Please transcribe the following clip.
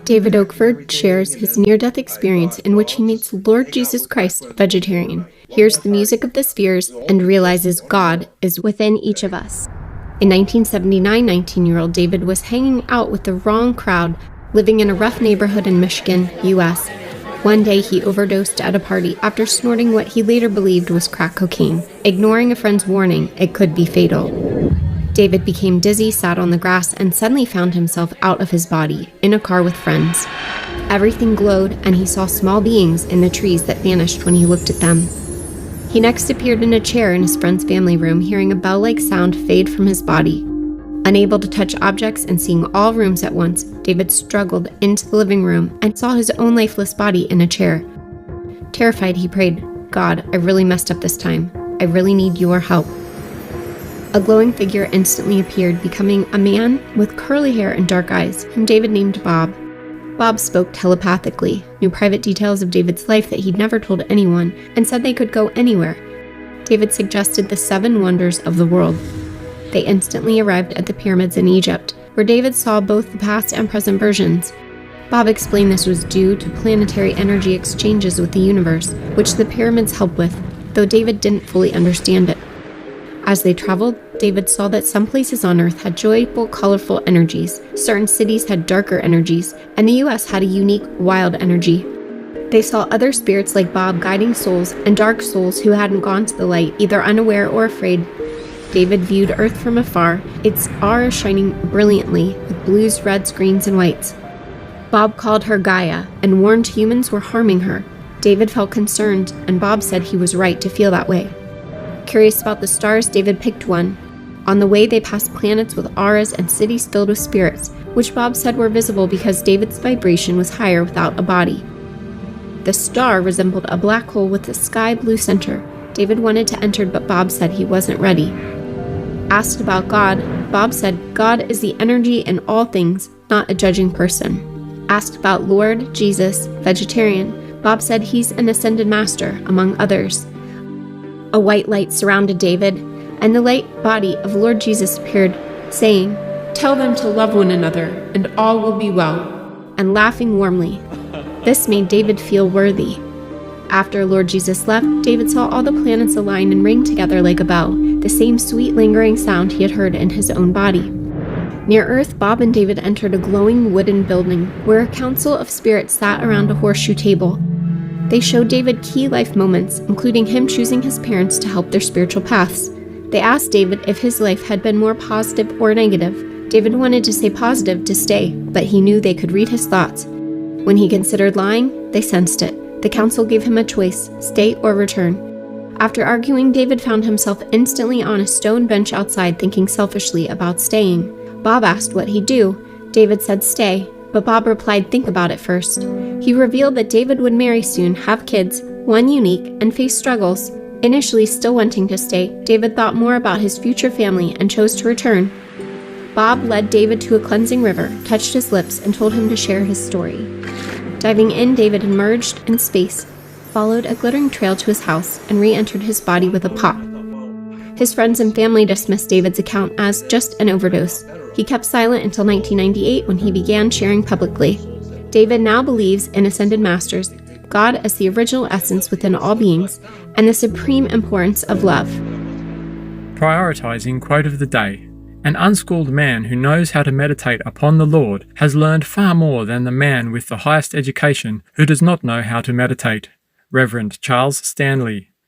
David Oakford shares his near-death experience in which he meets Lord Jesus Christ, vegetarian, hears the music of the spheres, and realizes God is within each of us. In 1979, 19-year-old David was hanging out with the wrong crowd, living in a rough neighborhood in Michigan, U.S. One day, he overdosed at a party after snorting what he later believed was crack cocaine, ignoring a friend's warning it could be fatal. David became dizzy, sat on the grass, and suddenly found himself out of his body, in a car with friends. Everything glowed, and he saw small beings in the trees that vanished when he looked at them. He next appeared in a chair in his friend's family room, hearing a bell-like sound fade from his body. Unable to touch objects and seeing all rooms at once, David struggled into the living room and saw his own lifeless body in a chair. Terrified, he prayed, "God, I really messed up this time. I really need your help." A glowing figure instantly appeared, becoming a man with curly hair and dark eyes, whom David named Bob. Bob spoke telepathically, knew private details of David's life that he'd never told anyone, and said they could go anywhere. David suggested the 7 wonders of the world. They instantly arrived at the pyramids in Egypt, where David saw both the past and present versions. Bob explained this was due to planetary energy exchanges with the universe, which the pyramids help with, though David didn't fully understand it. As they traveled, David saw that some places on Earth had joyful, colorful energies, certain cities had darker energies, and the US had a unique, wild energy. They saw other spirits like Bob guiding souls and dark souls who hadn't gone to the light, either unaware or afraid. David viewed Earth from afar, its aura shining brilliantly with blues, reds, greens, and whites. Bob called her Gaia and warned humans were harming her. David felt concerned, and Bob said he was right to feel that way. Curious about the stars, David picked one. On the way, they passed planets with auras and cities filled with spirits, which Bob said were visible because David's vibration was higher without a body. The star resembled a black hole with a sky blue center. David wanted to enter, but Bob said he wasn't ready. Asked about God, Bob said God is the energy in all things, not a judging person. Asked about Lord Jesus, vegetarian, Bob said he's an ascended master, among others. A white light surrounded David, and the light body of Lord Jesus appeared, saying, "Tell them to love one another, and all will be well," and laughing warmly. This made David feel worthy. After Lord Jesus left, David saw all the planets align and ring together like a bell, the same sweet lingering sound he had heard in his own body. Near Earth, Bob and David entered a glowing wooden building, where a council of spirits sat around a horseshoe table. They showed David key life moments, including him choosing his parents to help their spiritual paths. They asked David if his life had been more positive or negative. David wanted to say positive to stay, but he knew they could read his thoughts. When he considered lying, they sensed it. The council gave him a choice, stay or return. After arguing, David found himself instantly on a stone bench outside, thinking selfishly about staying. Bob asked what he'd do. David said stay, but Bob replied think about it first. He revealed that David would marry soon, have kids, one unique, and face struggles. Initially still wanting to stay, David thought more about his future family and chose to return. Bob led David to a cleansing river, touched his lips, and told him to share his story. Diving in, David emerged in space, followed a glittering trail to his house, and re-entered his body with a pop. His friends and family dismissed David's account as just an overdose. He kept silent until 1998 when he began sharing publicly. David now believes in ascended masters, God as the original essence within all beings, and the supreme importance of love. Prioritizing quote of the day. An unschooled man who knows how to meditate upon the Lord has learned far more than the man with the highest education who does not know how to meditate. Reverend Charles Stanley.